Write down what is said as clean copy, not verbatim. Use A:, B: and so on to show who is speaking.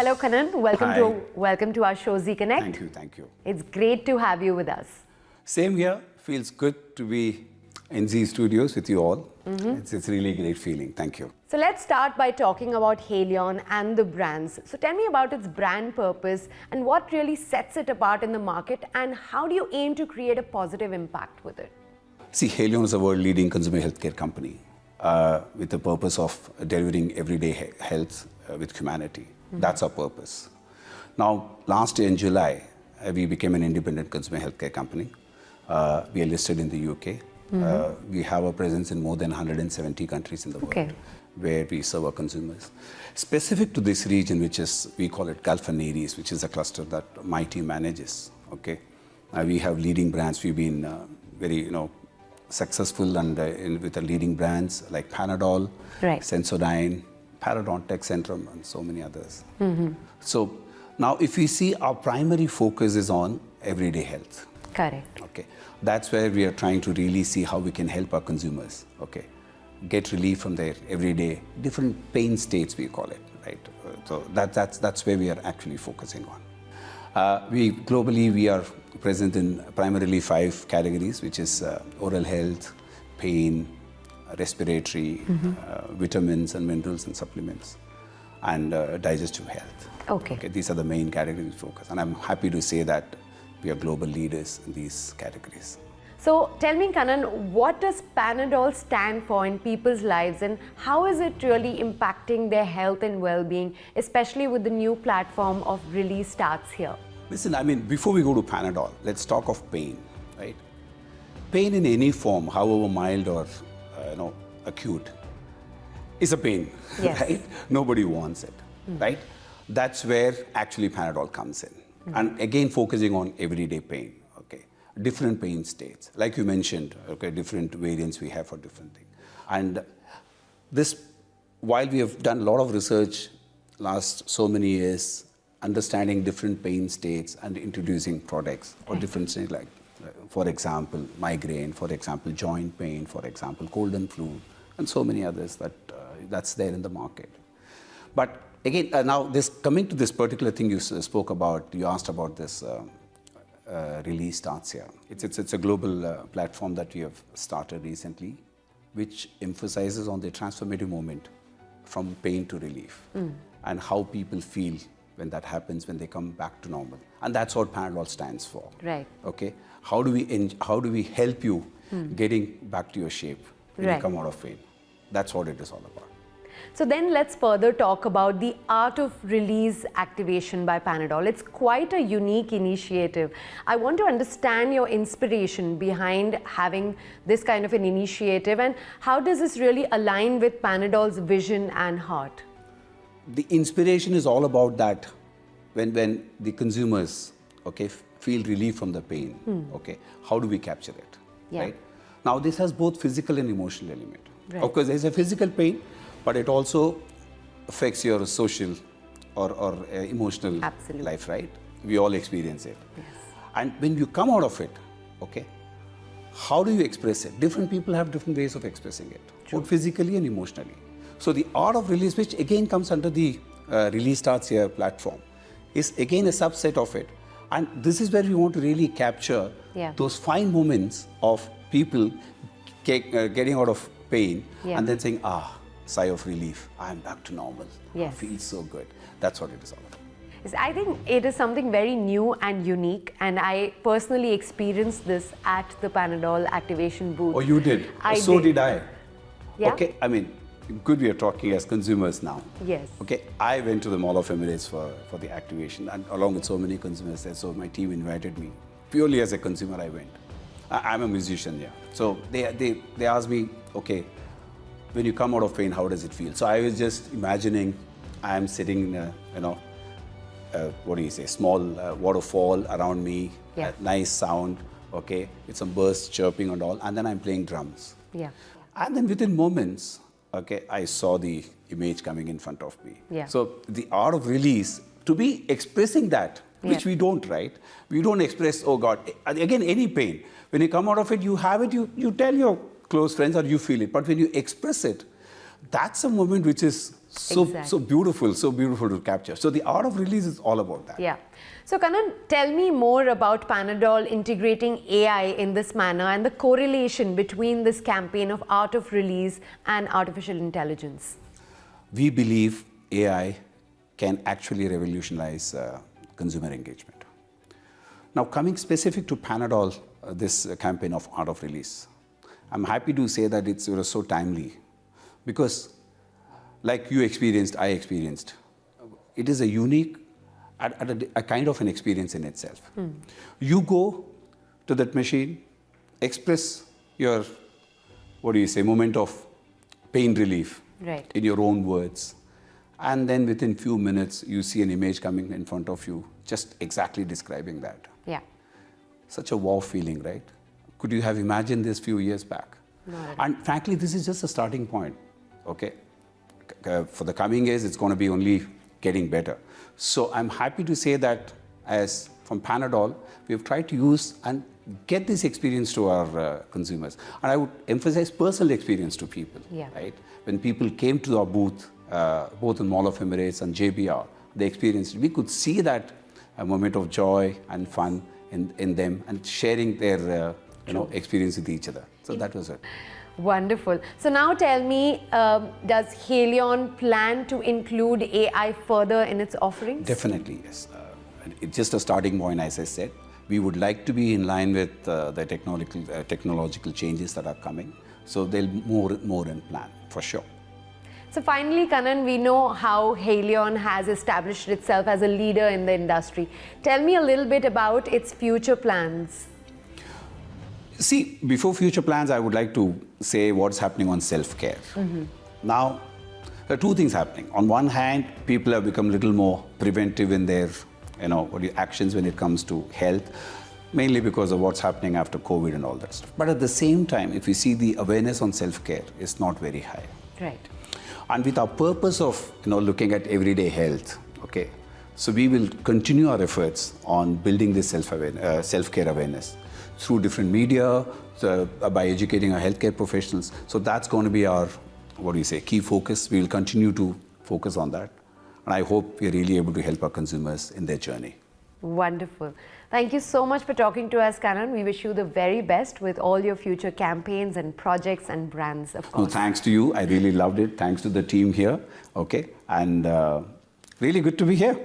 A: Hello, Kannan. Welcome to our show, Z Connect.
B: Thank you.
A: It's great to have you with us.
B: Same here. Feels good to be in Z Studios with you all. It's really a great feeling. Thank you.
A: So let's start by talking about Haleon and the brands. So tell me about its brand purpose and what really sets it apart in the market, and how do you aim to create a positive impact with it?
B: See, Haleon is a world-leading consumer healthcare company with the purpose of delivering everyday health with humanity. That's our purpose. Now, last year in July, we became an independent consumer healthcare company. We are listed in the UK. We have a presence in more than 170 countries in the world, where we serve our consumers. Specific to this region, which is, we call it Gulf and Near East, which is a cluster that my team manages. We have leading brands. We've been very, successful and with the leading brands like Panadol, Sensodyne, Parodontax, Centrum, and so many others. So now, if we see, our primary focus is on everyday health.
A: Correct.
B: That's where we are trying to really see how we can help our consumers. Get relief from their everyday different pain states, we call it, right? So that's where we are actually focusing on. Globally, we are present in primarily 5 categories, which is oral health, pain, respiratory, vitamins and minerals and supplements, and digestive health. These are the main categories we focus, and I'm happy to say that we are global leaders in these categories.
A: So tell me, Kannan, what does Panadol stand for in people's lives, and how is it really impacting their health and well-being, especially with the new platform of Release Starts Here?
B: Listen, before we go to Panadol, let's talk of pain, right? Pain in any form, however mild or acute, is a pain, right? Nobody wants it, right? That's where actually Panadol comes in. And again, focusing on everyday pain, different pain states. Like you mentioned, different variants we have for different things. And this, while we have done a lot of research last so many years, understanding different pain states and introducing products for different things, like, for example, migraine, for example, joint pain, for example, cold and flu, and so many others that's there in the market. But again, now coming to this particular thing you spoke about, you asked about this Release Starts Here. It's a global platform that we have started recently, which emphasizes on the transformative moment from pain to relief, and how people feel when that happens, when they come back to normal. And that's what Panadol stands for.
A: Right.
B: How do we help you getting back to your shape when you come out of pain? That's what it is all about.
A: So then let's further talk about the Art of Release activation by Panadol. It's quite a unique initiative. I want to understand your inspiration behind having this kind of an initiative, and how does this really align with Panadol's vision and heart?
B: The inspiration is all about that when the consumers feel relief from the pain, how do we capture it, right? Now, this has both physical and emotional element. Of course, there's a physical pain, but it also affects your social or emotional life, right? We all experience it. And when you come out of it, how do you express it? Different people have different ways of expressing it, both physically and emotionally. So the Art of Release, which again comes under the Release Starts Here platform, is again a subset of it. And this is where we want to really capture those fine moments of people getting out of pain and then saying, sigh of relief, I'm back to normal. I feel so good. That's what it is all about.
A: I think it is something very new and unique, and I personally experienced this at the Panadol activation booth.
B: Oh, you did? So did I.
A: Yeah?
B: Good, we are talking as consumers now.
A: Yes.
B: I went to the Mall of Emirates for the activation, and along with so many consumers there. So my team invited me. Purely as a consumer, I went. I'm a musician, So they asked me, when you come out of pain, how does it feel? So I was just imagining I'm sitting in a, small waterfall around me, a nice sound, with some birds chirping and all, and then I'm playing drums. And then within moments, I saw the image coming in front of me. So the Art of Release, to be expressing that, which we don't, right? We don't express, oh God, again, any pain. When you come out of it, you have it, you tell your close friends or you feel it. But when you express it, that's a moment which is So beautiful to capture. So the art of release is all about that.
A: Yeah. So Kannan, tell me more about Panadol integrating AI in this manner and the correlation between this campaign of art of release and artificial intelligence.
B: We believe AI can actually revolutionize consumer engagement. Now, coming specific to Panadol, this campaign of art of release, I'm happy to say that it was so timely because, like you experienced, I experienced, it is a unique, a kind of an experience in itself. You go to that machine, express your, moment of pain relief in your own words. And then within few minutes, you see an image coming in front of you, just exactly describing that.
A: Yeah.
B: Such a wow feeling, right? Could you have imagined this few years back?
A: No.
B: And frankly, this is just a starting point, okay? For the coming years, it's going to be only getting better. So I'm happy to say that as from Panadol, we've tried to use and get this experience to our consumers. And I would emphasize personal experience to people, right? When people came to our booth, both in Mall of Emirates and JBR, they experienced, we could see that a moment of joy and fun in them and sharing their experience with each other. So that was it.
A: Wonderful. So now tell me, does Haleon plan to include AI further in its offerings?
B: Definitely, yes. It's just a starting point, as I said. We would like to be in line with the technological changes that are coming. So they'll more in plan, for sure.
A: So finally, Kannan, we know how Haleon has established itself as a leader in the industry. Tell me a little bit about its future plans.
B: See, before future plans, I would like to say what's happening on self-care. Now, there are two things happening. On one hand, people have become a little more preventive in their actions when it comes to health, mainly because of what's happening after COVID and all that stuff. But at the same time, if you see, the awareness on self-care is not very high.
A: Right.
B: And with our purpose of looking at everyday health, okay, so we will continue our efforts on building this self-care awareness through different media, by educating our healthcare professionals. So that's going to be our, key focus. We will continue to focus on that. And I hope we're really able to help our consumers in their journey.
A: Wonderful. Thank you so much for talking to us, Kannan. We wish you the very best with all your future campaigns and projects and brands, of course.
B: No, thanks to you. I really loved it. Thanks to the team here. Okay. And really good to be here.